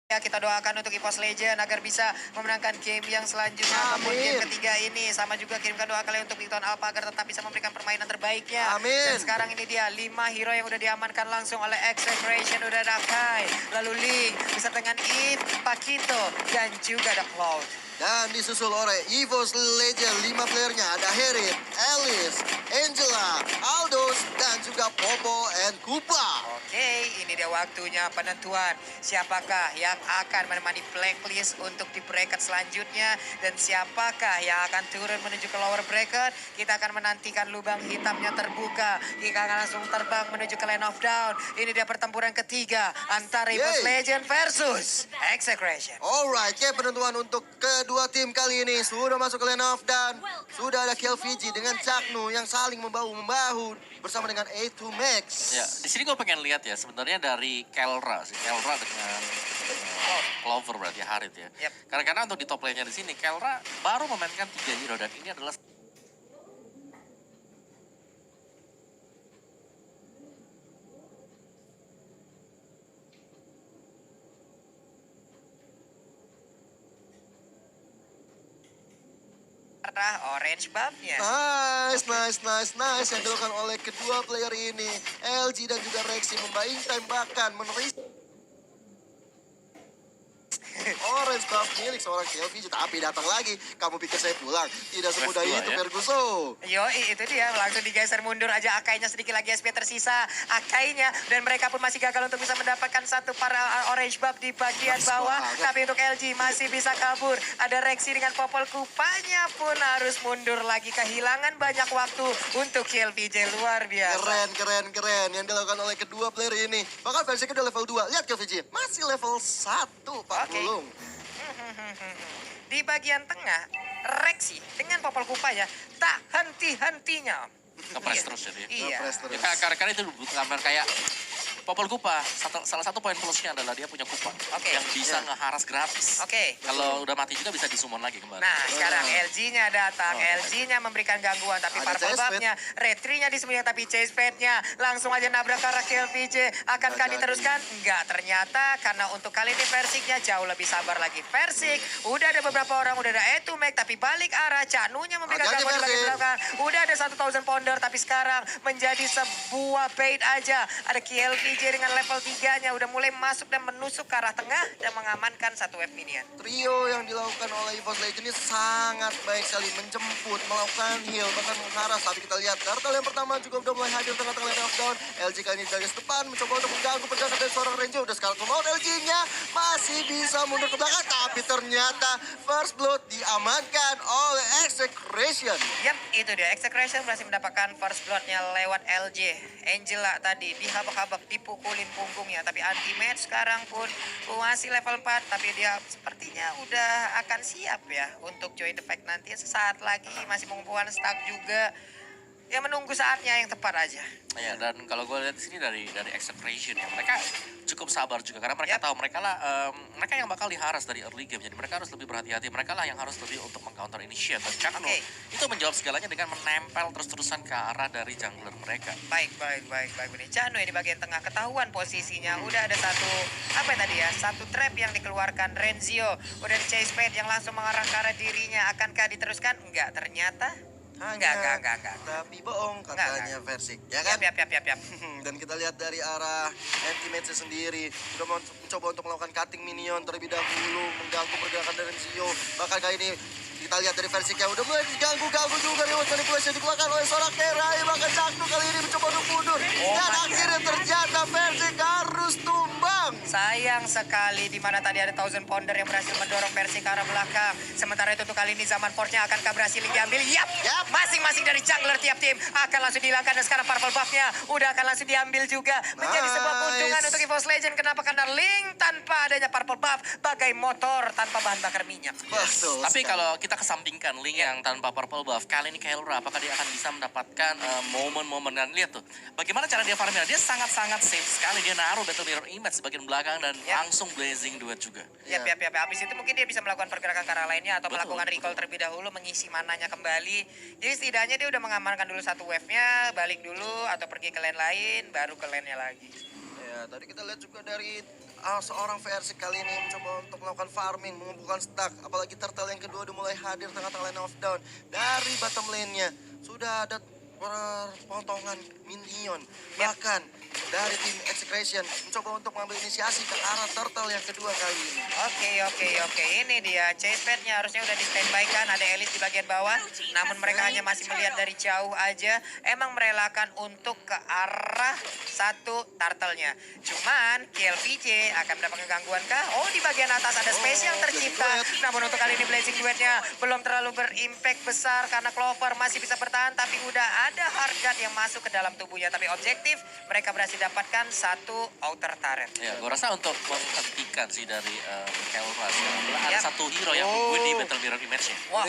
Ya, kita doakan untuk EVOS Legend agar bisa memenangkan game yang selanjutnya ataupun game ketiga ini. Sama juga kirimkan doa kalian untuk Victon Alpha agar tetap bisa memberikan permainan terbaiknya. Dan sekarang ini dia 5 hero yang udah diamankan langsung oleh Execration. Udah ada Kai, lalu Link, bisa dengan Eve, Pakito, dan juga ada Cloud. Dan disusul oleh EVOS Legend 5 playernya ada Herit, Alice, Angela, Aldous, dan juga Popo and Kupa. Oke, ini dia waktunya penentuan. Siapakah yang akan menemani blacklist untuk di bracket selanjutnya. Dan siapakah yang akan turun menuju ke lower bracket. Kita akan menantikan lubang hitamnya terbuka. Kita akan langsung terbang menuju ke Land of Down. Ini dia pertempuran ketiga antara EVOS Legend versus Execration. Alright, penentuan untuk kedua tim kali ini sudah masuk ke Land of Down. Sudah ada KLVG dengan Chaknu yang saling membahu-membahu bersama dengan A2 Max. Ya, di sini gue pengen lihat ya sebenarnya dari Kelra dengan Clover berarti Harit ya. Karena untuk di top lane-nya di sini Kelra baru memainkan 3 hero dan ini adalah orange buff-nya. Nice. Yang dilakukan oleh kedua player ini. LG dan juga Rexy membaing tembakan meneris orange buff milik seorang KLVG. Tapi datang lagi. Kamu pikir saya pulang? Tidak semudah itu, Ferguson. Itu dia. Langsung digeser mundur aja. Akainya sedikit lagi SP tersisa. Akainya. Dan mereka pun masih gagal untuk bisa mendapatkan satu para orange buff di bagian bawah. Tapi untuk LG masih bisa kabur. Ada Rexy dengan popol kupanya pun harus mundur lagi. Kehilangan banyak waktu untuk KLVJ. Luar biasa. Keren. Yang dilakukan oleh kedua player ini. Bahkan versi kedua level 2. Lihat KLVJ. Masih level 1, Pak Bulung. Di bagian tengah, Rexy dengan popol kupanya tak henti-hentinya. ngepres terus jadi. Iya. Ya, karena itu gambar kayak Popol Kupa, salah satu poin plusnya adalah dia punya Kupa yang bisa ngeharas gratis. Kalau udah mati juga bisa disummon lagi kembali. Nah, sekarang LG-nya datang, LG-nya memberikan gangguan, tapi Purple Buff-nya, Retri-nya disembunyikan, tapi Chase Pad-nya langsung aja nabrak ke arah KLVJ. Akankah diteruskan? Enggak, ternyata karena untuk kali ini Versik-nya jauh lebih sabar lagi. Versik, udah ada beberapa orang, udah ada E2 Mac, tapi balik arah, Chaknu-nya memberikan gangguan di bagian belakang. Udah ada 1000 pounder, tapi sekarang menjadi sebuah bait aja. Ada KLVJ dengan level 3-nya udah mulai masuk dan menusuk ke arah tengah dan mengamankan satu wave minion. Trio yang dilakukan oleh EVOS Legend ini sangat baik sekali menjemput, melakukan heal, bahkan mengharas. Tapi kita lihat turtle yang pertama juga udah mulai hadir tengah-tengah lane of down. LG kali ini dari depan mencoba untuk mengganggu pergerakan dari seorang ranger. Udah sekarang mau LG-nya masih bisa mundur ke belakang, tapi ternyata first blood diamankan oleh Execration. Yap, itu dia. Execration berhasil mendapatkan first blood-nya lewat LG. Angela tadi dihabak-habak, dipukulin punggungnya. Tapi anti-match sekarang pun masih level 4. Tapi dia sepertinya udah akan siap ya untuk join the fight nanti. Sesaat lagi masih mengumpulkan stack juga. Ya menunggu saatnya yang tepat aja. Ya, dan kalau gue lihat di sini dari Execration ya, mereka cukup sabar juga karena mereka tahu mereka mereka yang bakal diharas dari early game, jadi mereka harus lebih berhati-hati. Mereka lah yang harus lebih untuk mengcounter initiate. Dan Chaknu itu menjawab segalanya dengan menempel terus-terusan ke arah dari jungler mereka. Baik. Chaknu ya di bagian tengah, ketahuan posisinya. Udah ada satu trap yang dikeluarkan Renzio. Udah di chase pad yang langsung mengarah ke arah dirinya. Akankah diteruskan? Enggak, ternyata Enggak. Tapi bohong katanya Versik, ya kan? Yap. Dan kita lihat dari arah anti-match sendiri sudah mencoba untuk melakukan cutting minion terlebih dahulu, mengganggu pergerakan dari Zio. Bahkan kali ini kita lihat dari Versik yang udah mulai diganggu juga reward manipulasi dikeluarkan oleh seorang Kerai. Bahkan Chaknu kali ini mencoba untuk mundur. Dan akhirnya ternyata Versik harus tumbang. Sayang sekali di mana tadi ada 1000 pounder yang berhasil mendorong Versik ke arah belakang. Sementara itu untuk kali ini zaman portnya akankah berhasil diambil? Yap. Masing-masing dari jungler tiap tim akan langsung dihilangkan. Dan sekarang purple buff-nya udah akan langsung diambil juga. Menjadi sebuah keuntungan untuk EVOS Legend. Kenapa? Karena Link tanpa adanya purple buff bagai motor tanpa bahan bakar minyak. Tapi kalau kita kesampingkan Link yang tanpa purple buff, kali ini Kelra apakah dia akan bisa mendapatkan momen-momen, dan lihat tuh bagaimana cara dia farming. Dia sangat-sangat safe sekali. Dia naruh battle mirror image sebagian belakang dan langsung blazing duet juga. Yap. Habis itu mungkin dia bisa melakukan pergerakan ke arah lainnya atau melakukan recall terlebih dahulu, mengisi mananya kembali. Jadi setidaknya dia udah mengamankan dulu satu wave-nya, balik dulu atau pergi ke lane lain, baru ke lane-nya lagi. Ya, Ya, tadi kita lihat juga dari seorang versi kali ini mencoba untuk melakukan farming, mengumpulkan stack. Apalagi turtle yang kedua udah mulai hadir tengah-tengah line of down. Dari bottom lane-nya sudah ada perpotongan minion. Bahkan dari tim Execration mencoba untuk mengambil inisiasi ke arah turtle yang kedua kali ini. Oke. Ini dia. Chase pad-nya harusnya udah di standby kan. Ada Elise di bagian bawah. Namun mereka hanya masih melihat dari jauh aja. Emang merelakan untuk ke arah satu turtle-nya. Cuman KLVJ akan mendapatkan gangguan kah? Oh, di bagian atas ada space yang tercipta. Namun untuk kali ini Blazing Duet-nya belum terlalu berimpact besar karena Clover masih bisa bertahan. Tapi udah ada Hardguard yang masuk ke dalam tubuhnya. Tapi objektif mereka berhasil dapatkan satu outer turret. Ya, gue rasa untuk menghentikan sih dari Kelras ada satu hero yang win di Battle Mirror Image-nya. Wah.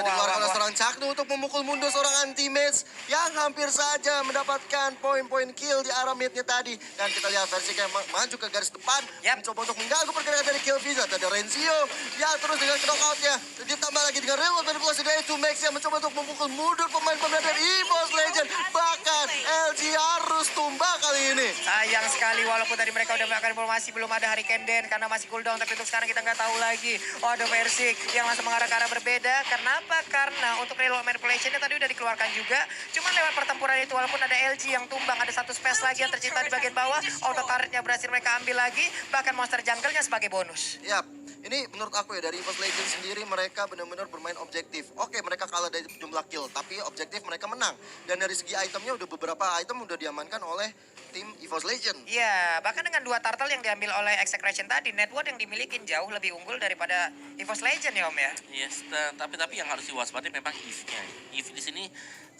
Dikeluarkan oleh seorang Caknu untuk memukul mundur seorang anti-mage yang hampir saja mendapatkan poin-poin kill di arah mid-nya tadi. Dan kita lihat versi yang maju ke garis depan, mencoba untuk mengganggu pergerakan dari kill Visa. Ada Renzio yang terus dengan knockout-nya. Ditambah lagi dengan remote manipulasi dari 2max yang mencoba untuk memukul mundur pemain-pemain dari EVOS Legend. Bahkan LG harus tumbang kali ini. Sayang sekali walaupun tadi mereka udah melakukan informasi belum ada Hurricane Den karena masih cooldown. Tapi untuk sekarang kita nggak tahu lagi. Oh, ada Versik yang langsung mengarah ke arah berbeda. Kenapa? Karena untuk reload manipulation-nya tadi udah dikeluarkan juga. Cuman lewat pertempuran itu walaupun ada LG yang tumbang, ada satu space lagi yang tercipta di bagian bawah. Auto turret-nya berhasil mereka ambil lagi. Bahkan monster jungle-nya sebagai bonus. Yap, ini menurut aku ya dari EVOS Legends sendiri mereka benar-benar bermain objektif. Oke, mereka kalah dari jumlah kill, tapi objektif mereka menang. Dan dari segi itemnya udah beberapa item udah diamankan oleh tim EVOS Legends. Iya, bahkan dengan 2 turtle yang diambil oleh Execration tadi, network yang dimiliki jauh lebih unggul daripada EVOS Legends ya Om ya. Yes, tapi yang harus diwaspadai memang Eve-nya. Eve di sini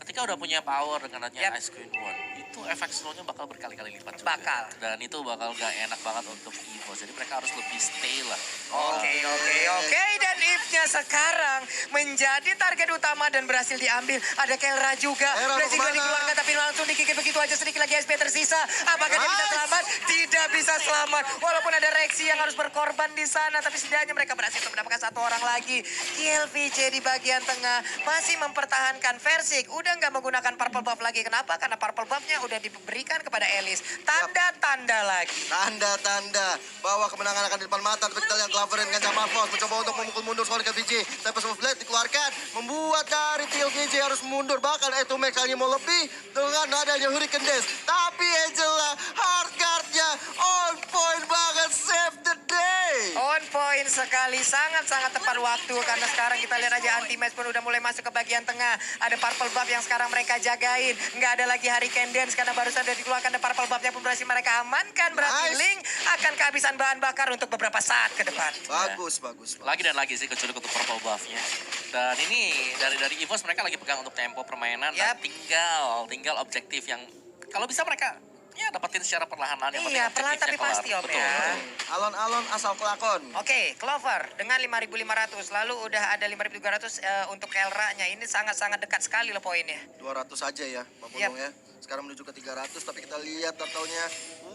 ketika udah punya power dengan adanya Ice Queen One, itu efek slow-nya bakal berkali-kali lipat juga. Bakal. Dan itu bakal gak enak banget untuk EVOS. Jadi mereka harus lebih stay lah. Oke. Dan Eve-nya sekarang menjadi target utama dan berhasil diambil. Ada Kelra juga. Blazing Duet dikeluarkan tapi langsung dikikit begitu aja. Sedikit lagi SP tersisa. Apakah dia bisa selamat? Tidak bisa selamat. Walaupun ada Rexy yang harus berkorban di sana. Tapi setidaknya mereka berhasil untuk mendapatkan satu orang lagi. KLVJ di bagian tengah masih mempertahankan Versik. Udah nggak menggunakan purple buff lagi. Kenapa? Karena purple buff-nya udah diberikan kepada Elise. Tanda-tanda lagi. Tanda-tanda bahwa kemenangan akan di depan mata. Tapi kita lihat Clover dengan Jamal Fox mencoba untuk memukul mundur seorang KLVJ. Tempest of Blade dikeluarkan. Membuat dari KLVJ harus mundur. Bahkan Max hanya mau lebih dengan adanya Hurricane Dash. Tapi Angela hardguard-nya on point banget. Save the day. On point sekali, sangat-sangat tepat waktu karena sekarang kita lihat aja anti-match pun udah mulai masuk ke bagian tengah. Ada purple buff yang sekarang mereka jagain. Nggak ada lagi Hurricane Dance karena barusan udah dikeluarkan. Dan purple buff-nya pun berhasil mereka amankan. Berarti Link akan kehabisan bahan bakar untuk beberapa saat ke depan. Bagus. Lagi dan lagi sih kecuali untuk purple buff-nya. Dan ini dari EVOS mereka lagi pegang untuk tempo permainan. Dan tinggal objektif yang kalau bisa mereka dapetin secara perlahan-lahan. Iya, perlahan tapi pasti Om ya. Alon-alon asal kelakon. Oke, Clover dengan 5.500. Lalu udah ada 5.300 untuk Kelra-nya. Ini sangat-sangat dekat sekali loh poinnya. 200 aja ya, Pak Pulung ya. Sekarang menuju ke 300, tapi kita lihat turtle-nya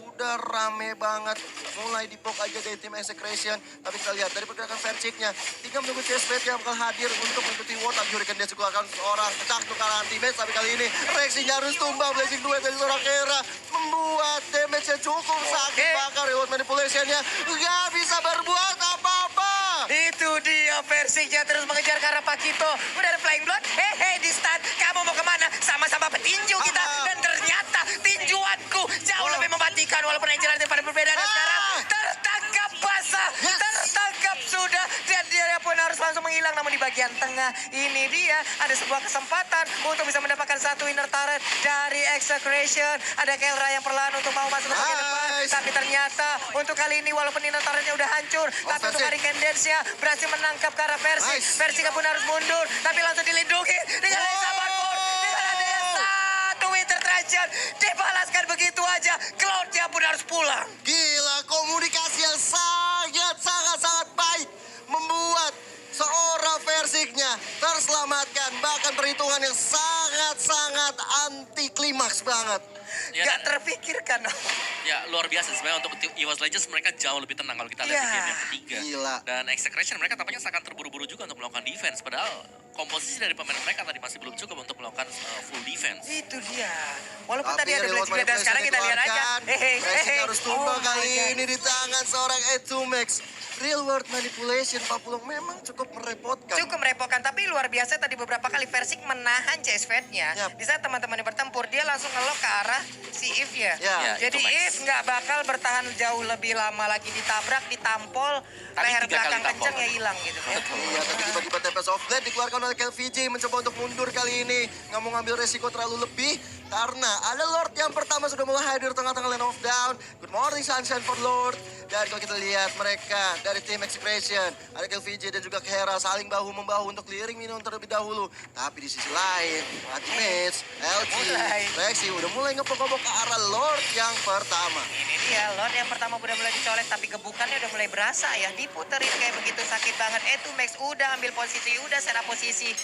udah rame banget. Mulai dipok aja dari tim Execration. Tapi kita lihat dari pergerakan Versik-nya. Tinggal menunggu CSP yang bakal hadir untuk mengikuti war. Tapi Hurricane Dash dikeluarkan seorang Caknu ke arah anti-match. Tapi kali ini Rexy harus tumbang. Blazing Duet dari seorang Kera. Membuat damage-nya cukup sakit. Bakar reward manipulation-nya nggak bisa berbuat apa-apa. Itu dia Versik-nya terus mengejar ke arah Pakito. Udah ada Flying Blood. Hei, di stun. Kamu mau kemana? Sama-sama petinju kita. Dan ternyata tinjuanku jauh lebih mematikan. Walaupun Angel ada pada berbeda. Dan sekarang tertangkap basah. Tertangkap sudah. Dan dia pun harus langsung menghilang. Namun di bagian tengah ini dia ada sebuah kesempatan untuk bisa mendapatkan satu inner turret dari Execration. Ada Kelra yang perlahan untuk mau masuk ke bagian depan. Tapi ternyata untuk kali ini walaupun inner turretnya udah hancur. Tapi untuk Hurricane Dance-nya berhasil menangkap ke arah Versik. Versik pun harus mundur. Tapi langsung dilindungi dengan Lisa Barford. Dengan adanya satu Winter Trajan. Dibalaskan begitu aja. Cloud-nya pun harus pulang. Gila, komunikasi yang sangat baik membuat seorang Versiknya terselamatkan. Bahkan perhitungan yang sangat anti klimaks banget. Gak terpikirkan. Ya luar biasa sebenarnya untuk tim EVOS Legends mereka jauh lebih tenang kalau kita lihat di game yang ketiga. Gila. Dan Execration mereka tampaknya sangat terburu-buru juga untuk melakukan defense. Padahal komposisi dari pemain mereka tadi masih belum cukup untuk melakukan full defense. Itu dia. Walaupun Tapi tadi ada reward Blade juga dan sekarang kita lihat aja. dikeluarkan. Racing harus tumbang Oh kali my God. ini di tangan seorang Etumex. Real world manipulation Pak Pulung memang cukup merepotkan. Cukup merepotkan, tapi luar biasa tadi beberapa kali Versik menahan CS Fed-nya. Yap. Di saat teman-temannya bertempur, dia langsung ngelok ke arah si If ya. Ya, Jadi itu Max. If nggak bakal bertahan jauh lebih lama lagi, ditabrak, ditampol, Tadi leher 3 kali belakang tampol. kenceng ya hilang gitu ya. Iya, tapi tiba-tiba Tempest of Blade dikeluarkan oleh KLVJ mencoba untuk mundur kali ini. Nggak mau ngambil resiko terlalu lebih karena ada Lord yang pertama sudah mulai hadir tengah-tengah lane of down. Good morning Sunshine for Lord. Dan kalau kita lihat mereka dari tim Expression, ada KLVJ dan juga Kera saling bahu-membahu untuk clearing minum terlebih dahulu. Tapi di sisi lain, Ultimate, LG, Mulai. Rexy udah mulai ngepok-ngepok ke arah Lord yang pertama. Ini dia, Lord yang pertama udah mulai dicolek, tapi gebukannya udah mulai berasa ya. Diputerin kayak begitu sakit banget. Max udah ambil posisi, udah set up posisi.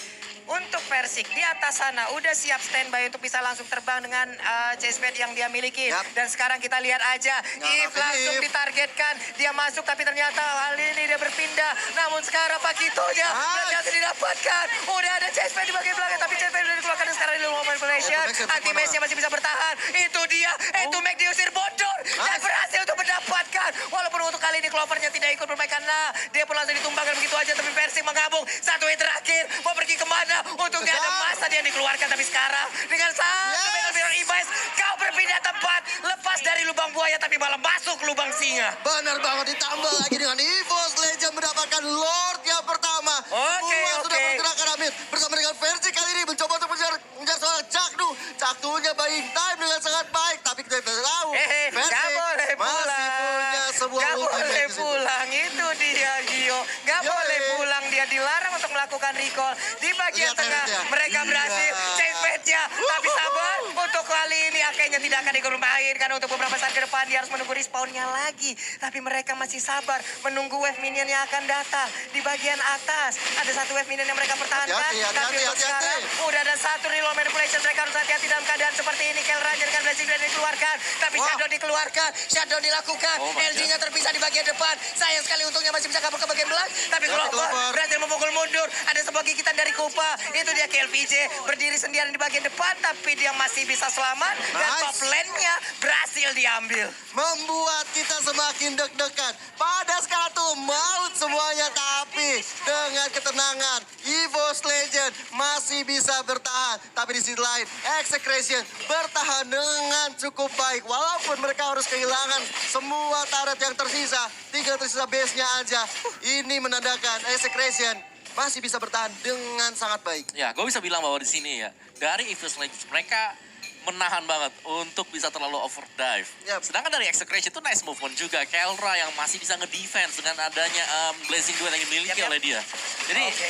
Untuk Versik di atas sana udah siap standby untuk bisa langsung terbang dengan chase pad yang dia miliki. Yap. Dan sekarang kita lihat aja, If langsung If. ditargetkan. Dia masuk tapi ternyata hal ini dia berpindah. Namun sekarang Pakitonya ternyata didapatkan. Udah ada chase pad di bagian belakang, tapi chase pad udah dikeluarkan dan sekarang di luar manipulation. Anti-Max-nya masih bisa bertahan. Itu dia, Max diusir bodor dan berhasil untuk mendapatkan. Walaupun untuk kali ini Clovernya tidak ikut bermain karena dia pun langsung ditumbangkan begitu aja. Tapi Versik menggabung, satu yang terakhir. Mau pergi kemana? Untuk gak ada masa dia dikeluarkan. Tapi sekarang dengan satu Mirror Ibais, kau berpindah tempat. Lepas dari lubang buaya tapi malah masuk ke lubang singa. Benar banget, ditambah lagi dengan EVOS Legend mendapatkan Lord yang pertama. Oke, Semua sudah oke. bergerak ke Ramit bersama dengan Versi kali ini mencoba untuk mengejar seorang Cakdu. Cakdunya buying time dengan sangat baik, tapi kita tidak tahu. Versi Gak boleh masih pulang. punya sebuah Gak ultimate boleh di situ. pulang, itu dia Gio. Gak Yoi. boleh pulang, dia dilarang untuk melakukan recall. Di bagian Lihat tengah headnya. mereka berhasil Iya. chase pad-nya. Tapi sabar, untuk kali ini akhirnya tidak akan dikurmain. Karena untuk beberapa saat ke depan dia harus menunggu respawn-nya lagi. Tapi mereka masih sabar menunggu wave minion yang akan datang. Di bagian atas ada satu wave minion yang mereka pertahankan. Hati-hati, Tapi untuk hati-hati. sekarang udah ada satu reload manipulation. Mereka harus hati-hati dalam keadaan seperti ini. Kel Ranger dengan Blazing Blade dikeluarkan. Tapi Wah. Shadow dikeluarkan. Shadow dilakukan. Oh my LG-nya terpisah di bagian depan. Sayang sekali untungnya masih bisa kabur ke bagian belakang. Tapi Clover. Clover berhasil memukul mundur. Ada sebuah gigitan dari Kupa. Itu dia KLVJ berdiri sendirian di bagian depan. Tapi dia masih bisa selamat. Dan Nice. top lane-nya berhasil diambil. Membuat kita semakin deg-degan. Pada sekarang tuh maut semuanya, tapi dengan ketenangan EVOS Legend masih bisa bertahan. Tapi di sisi lain Execration bertahan dengan cukup baik. Walaupun mereka harus kehilangan semua turret yang tersisa, tinggal tersisa base-nya aja. Ini menandakan Execration masih bisa bertahan dengan sangat baik. Ya, gue bisa bilang bahwa di sini ya, dari EVOS Legends mereka menahan banget untuk bisa terlalu overdrive. Yap. Sedangkan dari Execration itu nice movement juga. Kelra yang masih bisa ngedefense dengan adanya Blazing Duel yang dimiliki Yap, yap. oleh dia. Jadi Oke.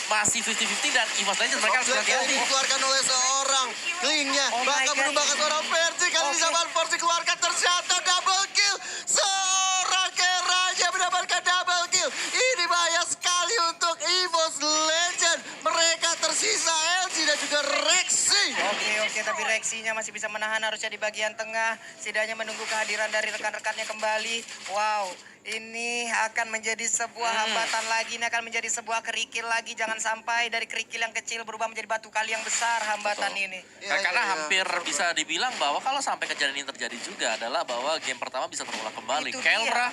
masih 50-50 dan EVOS Legends mereka harus Offset yang hati-hati. dikeluarkan oleh seorang Klingnya, Oh my bahkan God. menumbangkan seorang Versi. Kali ini Oke. zaman Versi keluarkan ternyata double kill. Seorang Keraja mendapatkan double kill. Ini bahaya sekali untuk EVOS Legend. Mereka tersisa LG dan juga Rexy. Oke, tapi Rexinya masih bisa menahan harusnya di bagian tengah. Setidaknya menunggu kehadiran dari rekan-rekannya kembali. Wow, ini akan menjadi sebuah hambatan lagi. Ini akan menjadi sebuah kerikil lagi. Jangan sampai dari kerikil yang kecil berubah menjadi batu kali yang besar hambatan Betul. ini. Iya, Karena iya, hampir iya. bisa dibilang bahwa kalau sampai kejadian ini terjadi juga adalah bahwa game pertama bisa terulang kembali. Itu Kelra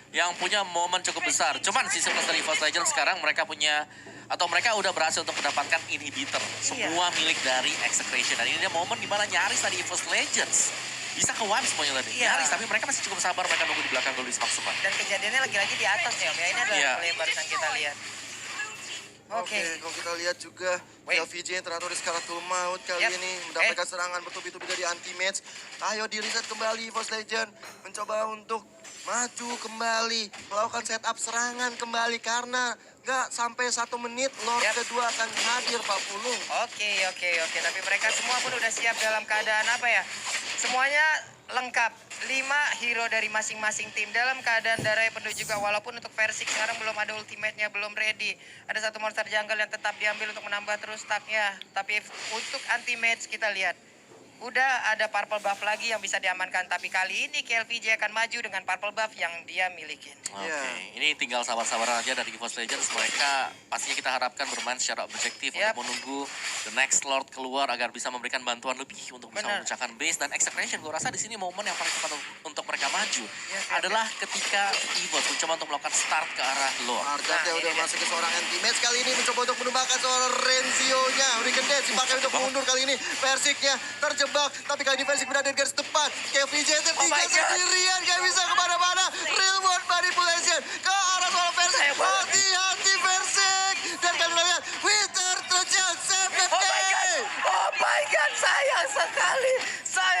yang punya momen cukup besar. Cuman sisi plus dari EVOS Legends sekarang mereka punya atau mereka udah berhasil untuk mendapatkan inhibitor. Semua milik dari Execration. Dan ini dia momen dimana nyaris tadi EVOS Legends bisa ke one semuanya tadi. Iya. Nyaris, tapi mereka masih cukup sabar. Mereka nunggu di belakang dulu di Smaksuma. Dan kejadiannya lagi-lagi di atas ya, Om. Ya, ini adalah Iya. play yang barusan kita lihat. Oke, kalau kita lihat juga Wait. LVJ yang teratur di Skaratul Maut kali Yap. ini mendapatkan serangan bertubi-tubi dari anti-match. Ayo di reset kembali EVOS Legend, mencoba untuk maju kembali, melakukan setup serangan kembali karena nggak sampai 1 menit Lord Yap. kedua akan hadir Pak Pulung. Oke. Tapi mereka semua pun udah siap dalam keadaan apa ya? Semuanya lengkap. 5 hero dari masing-masing tim dalam keadaan darahnya penuh juga. Walaupun untuk Versik sekarang belum ada ultimate-nya, belum ready. Ada satu monster jungle yang tetap diambil untuk menambah terus stack-nya. Tapi untuk anti-match kita lihat. Udah ada purple buff lagi yang bisa diamankan. Tapi kali ini KLVJ akan maju dengan purple buff yang dia milikin. Oke, Iya. ini tinggal sabar-sabar aja dari EVOS Legends. Mereka pastinya kita harapkan bermain secara objektif Yap. untuk menunggu the next Lord keluar agar bisa memberikan bantuan lebih untuk bisa Benar. memecahkan base dan execution. Gue rasa di sini momen yang paling tepat untuk mereka maju Yap. adalah ketika EVOS mencoba untuk melakukan start ke arah Lord. Arjat Nah, udah ini dia. masuk ke seorang anti-match kali ini mencoba untuk menumbangkan seorang Renzio-nya. Hurricane Death dipakai untuk mundur kali ini. Versiknya terjebak, tapi kali ini Versik berada di garis depan. KVJ Oh tertinggal my God. sendirian, gak bisa kemana-mana. Real world manipulation ke arah seorang Versik. Saya banget. Hati-hati Versik. Dan kali lihat, Winter terjal Oh my God, oh my God, sayang sekali.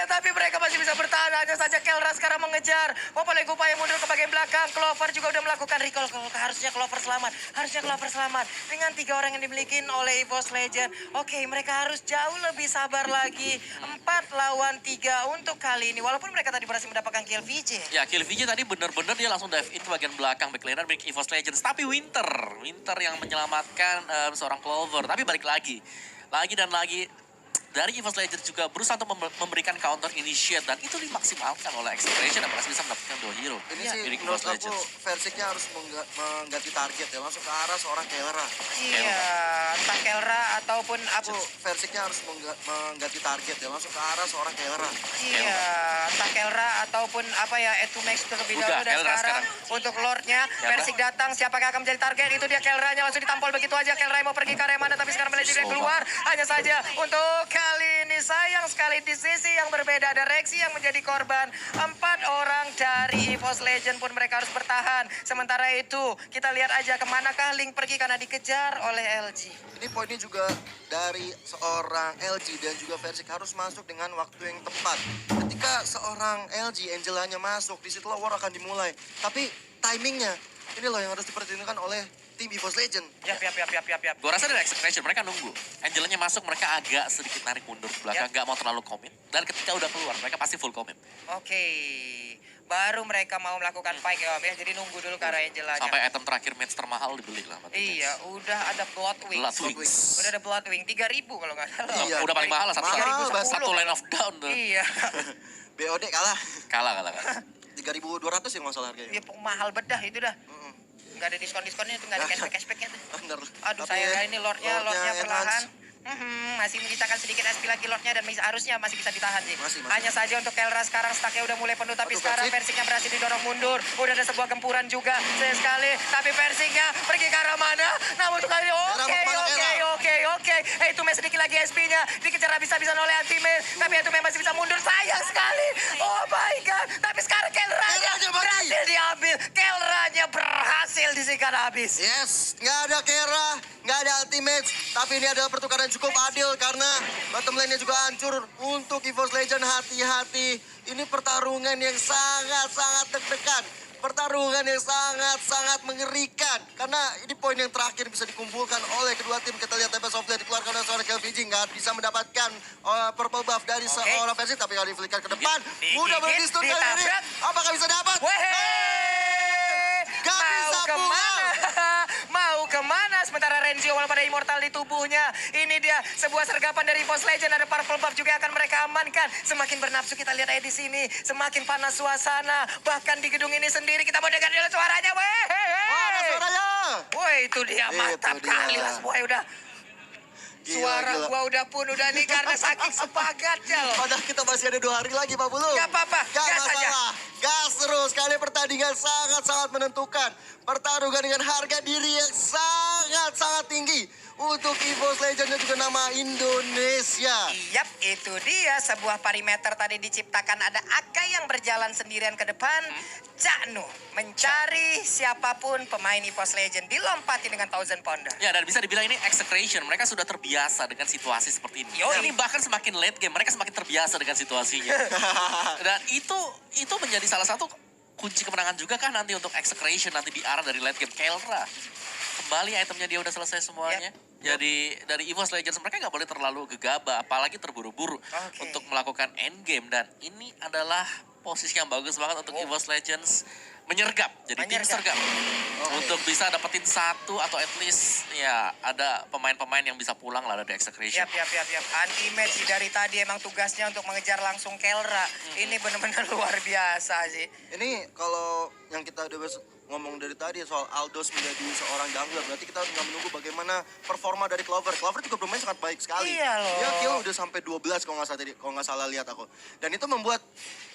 Tapi mereka masih bisa bertahan. Hanya saja Kelra sekarang mengejar. Popolego upaya mundur ke bagian belakang. Clover juga udah melakukan recall. Harusnya Clover selamat. Dengan 3 orang yang dimiliki oleh EVOS Legend. Oke, mereka harus jauh lebih sabar lagi. 4 lawan 3 untuk kali ini. Walaupun mereka tadi berhasil mendapatkan kill VJ. Ya, kill VJ tadi benar-benar dia langsung dive in ke bagian belakang backliner milik EVOS Legends. Tapi Winter yang menyelamatkan seorang Clover. Tapi balik lagi dan lagi. Dari EVOS Legends juga berusaha untuk memberikan counter initiate dan itu dimaksimalkan oleh Execution yang berhasil bisa mendapatkan 2 hero. Ini Iya, sih milik menurut EVOS aku Legends. Versiknya harus mengganti target ya. Langsung ke arah seorang Kelra. Iya, entah Kelra ataupun apa. Versiknya harus mengganti target ya. Langsung ke arah seorang Kelra. Iya, entah Kelra ataupun apa ya, Etu Max terlebih Udah, dahulu. Dan Kelra sekarang untuk Lordnya, Siapa? Persik datang, siapakah akan menjadi target? Itu dia Kelranya langsung ditampol begitu aja. Kelra yang mau pergi ke arah mana, tapi sekarang Manajer keluar. Hanya saja untuk kali ini sayang sekali di sisi yang berbeda ada Rexy yang menjadi korban. 4 orang dari EVOS Legend pun mereka harus bertahan. Sementara itu kita lihat aja kemanakah Link pergi karena dikejar oleh LG. Ini poinnya juga dari seorang LG dan juga Versik harus masuk dengan waktu yang tepat. Ketika seorang LG Angelanya masuk, disitulah war akan dimulai. Tapi timingnya, ini loh yang harus diperhitungkan oleh tim EVOS Legend. Yap. Gue rasa dari Execution mereka nunggu. Angelanya masuk, mereka agak sedikit narik mundur ke belakang, nggak mau terlalu komit. Dan ketika udah keluar, mereka pasti full komit. Oke, baru mereka mau melakukan fight ya Om ya. Jadi nunggu dulu ke arah Angelanya. Sampai item terakhir match termahal dibeli lah. sama tim Iya, match. udah ada Bloodwing. Bloodwings. Udah ada Bloodwing 3.000 kalau nggak salah. Iya. Udah paling mahal lah, Mahal, satu line of down tuh. Iya. BOD kalah. Kalah. 3.200 ya masalah harganya. Dia mahal bedah itu dah. Mm-mm. Nggak ada diskon-diskonnya tuh, nggak ada cashback-cashbacknya tuh. Bener. Aduh, Tapi sayang ini Lordnya enhance. perlahan. Masih menyisakan sedikit SP lagi Lordnya dan harusnya masih bisa ditahan sih. Masih. Hanya saja untuk Kelra sekarang stacknya udah mulai penuh, tapi Aduh, sekarang Persik. Persiknya berhasil didorong mundur. Udah ada sebuah gempuran juga sayang sekali, tapi Persiknya pergi ke arah mana? Namun untuk kali oke. Itu Mes sedikit lagi SP-nya dikejar habis-habisan oleh Anti-Mes, tapi Anti-Mes masih bisa mundur, sayang sekali. Oh my god, tapi sekarang Kelranya Kelranya mati. berhasil diambil. Kelranya berhasil disikat habis. Yes, nggak ada Kera, nggak ada ultimate. Tapi ini adalah pertukaran yang cukup adil karena bottom lane-nya juga hancur. Untuk EVOS Legend hati-hati. Ini pertarungan yang sangat-sangat deg-degan. Pertarungan yang sangat-sangat mengerikan. Karena ini poin yang terakhir bisa dikumpulkan oleh kedua tim. Kita lihat Tempest of Light dikeluarkan oleh seorang KVJ. Nggak bisa mendapatkan purple buff dari Oke. seorang versi. Tapi kalau diflicker ke depan, Digigit, mudah berdistun kali ini. ditabrak. Apakah bisa dapat? Gak bisa pulang. Mau kemana? Sementara Renzio walaupun ada immortal di tubuhnya. Ini dia sebuah sergapan dari EVOS Legend. Ada purple buff juga akan mereka amankan. Semakin bernafsu kita lihat di sini. Semakin panas suasana. Bahkan di gedung ini sendiri kita mau dengar dulu suaranya. Mana suaranya? Woi, itu dia mantap Itu dia. kali lah semua udah. Gila, Suara gila. gua udah nih karena saking sepagatnya loh. Padahal kita masih ada 2 hari lagi, Pak Bulu. Gak apa-apa, Gak gas aja. masalah. Gas terus. Kali pertandingan sangat-sangat menentukan. Pertarungan dengan harga diri yang sangat-sangat tinggi. Untuk EVOS Legend dan juga nama Indonesia. Yap, itu dia sebuah parameter tadi diciptakan. Ada Aka yang berjalan sendirian ke depan. Caknu mencari siapapun pemain EVOS Legend. Dilompati dengan Thousand Pounder. Ya, dan bisa dibilang ini Execution. Mereka sudah terbiasa dengan situasi seperti ini. Yoi. Ini bahkan semakin late game, mereka semakin terbiasa dengan situasinya. Dan itu menjadi salah satu kunci kemenangan juga kan nanti untuk Execution nanti di arah dari late game. Kelra kembali itemnya dia udah selesai semuanya. Jadi dari EVOS Legends mereka nggak boleh terlalu gegabah, apalagi terburu-buru Oke. untuk melakukan endgame. Dan ini adalah posisi yang bagus banget untuk EVOS Legends menyergap. Jadi tim sergap. Untuk bisa dapetin satu atau at least ya ada pemain-pemain yang bisa pulang lah dari Execration. Yap. Anti-match dari tadi emang tugasnya untuk mengejar langsung Kelra. Ini benar-benar luar biasa sih. Ini kalau yang kita udah ngomong dari tadi soal Aldos menjadi seorang jungler, berarti kita tinggal menunggu bagaimana performa dari Clover. Clover juga bermain sangat baik sekali. Iya loh. Dia kill udah sampai 12 kalau nggak salah lihat aku. Dan itu membuat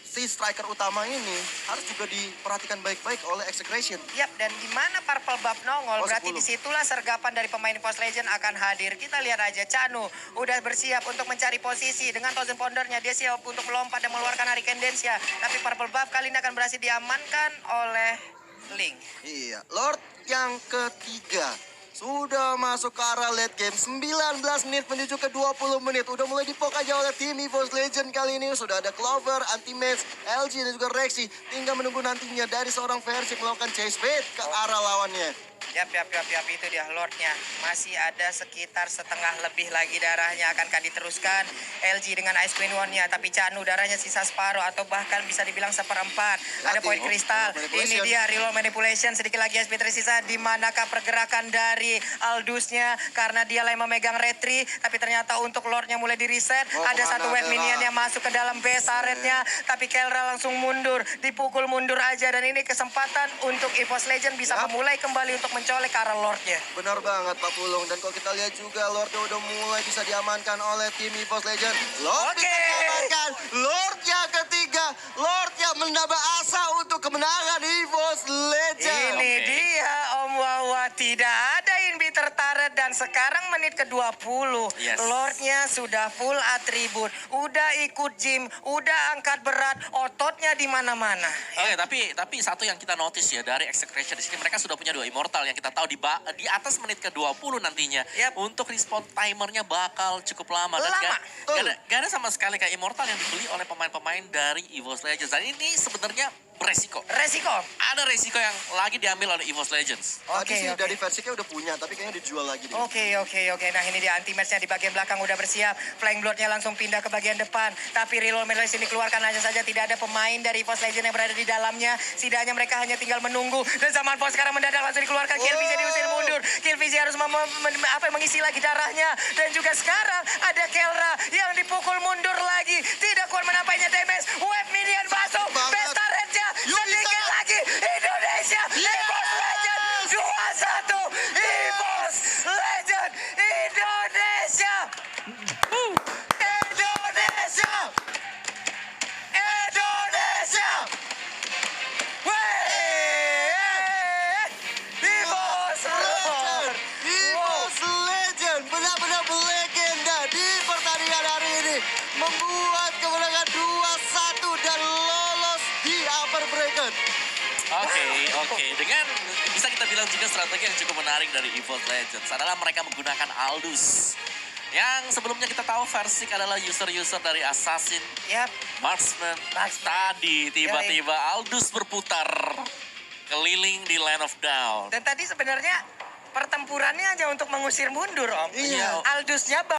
si striker utama ini harus juga diperhatikan baik-baik oleh Execration. Yap, dan di mana Purple Buff nongol, Oh, berarti 10. disitulah sergapan dari pemain Force Legend akan hadir. Kita lihat aja, Chanu udah bersiap untuk mencari posisi. Dengan Thousand Pondernya, dia siap untuk melompat dan mengeluarkan Hurricane Dance ya. Tapi Purple Buff kali ini akan berhasil diamankan oleh Link. Iya, Lord yang ketiga sudah masuk ke arah late game. 19 menit menuju ke 20 menit. Udah mulai dipok aja oleh tim EVOS Legend kali ini. Sudah ada Clover, Anti-Match, LG dan juga Rexy. Tinggal menunggu nantinya dari seorang versi melakukan chase bait ke arah lawannya. Yap, itu dia Lordnya. Masih ada sekitar setengah lebih lagi darahnya akan diteruskan. LG dengan Ice Queen One-nya, tapi Chanu darahnya sisa separuh atau bahkan bisa dibilang seperempat. Ada poin kristal. Ini dia reroll manipulation, sedikit lagi SP tersisa. Di manakah pergerakan dari Aldusnya karena dia lagi memegang retri, tapi ternyata untuk Lordnya mulai di reset. Ada satu wave minion yang masuk ke dalam base turretnya, tapi Kelra langsung mundur, dipukul mundur aja, dan ini kesempatan untuk EVOS Legend bisa memulai kembali untuk mencolek ke arah Lordnya. Benar banget Pak Pulung. Dan kalau kita lihat juga Lordnya udah mulai bisa diamankan oleh tim EVOS Legend. Lord bisa diamankan. Lord yang ketiga. Lord yang menambah asa untuk kemenangan EVOS Legend. Ini dia Om Wawa, tidak ada inhibitor turret dan sekarang menit ke-20. Yes. Lordnya sudah full atribut, udah ikut gym, udah angkat berat, ototnya di mana-mana. Oke, tapi satu yang kita notice ya dari Execration di sini, mereka sudah punya 2 Immortal yang kita tahu di atas menit ke-20 nantinya. Yap. Untuk respawn timernya bakal cukup lama. Dan gak ada sama sekali kayak Immortal yang dibeli oleh pemain-pemain dari EVOS Legends. Dan ini sebenarnya beresiko. Resiko. Ada resiko yang lagi diambil oleh EVOS Legends. Tadi sih dari versinya udah punya, tapi kayaknya dijual lagi deh. Oke. Nah ini dia anti-match-nya di bagian belakang udah bersiap. Flying Blood-nya langsung pindah ke bagian depan. Tapi reroll medalist ini keluarkan aja saja. Tidak ada pemain dari EVOS Legend yang berada di dalamnya. Setidaknya mereka hanya tinggal menunggu. Dan zaman Force sekarang mendadak langsung dikeluarkan. Killfish diusir mundur. Killfish harus mengisi lagi darahnya. Dan juga sekarang ada Kelra yang dipukul mundur lagi. Tidak kuat menampainya damage. Wave minion masuk. Best turret-nya sedikit lagi. Indonesia. EVOS Legend 2-1. EVOS Legend Indonesia. EVOS Legend benar-benar legenda di pertandingan hari ini. Membuat kemenangan 2-1 dan lolos di upper bracket. Oke. Dengan bisa kita bilang juga strategi yang cukup menarik dari EVOS Legends adalah mereka menggunakan Aldous. Yang sebelumnya kita tahu Versik adalah user-user dari Assassin, Yap. Marksman. Tadi tiba-tiba Aldous berputar keliling di Land of Down. Dan tadi sebenarnya pertempurannya hanya untuk mengusir mundur, Om. Iya. Aldusnya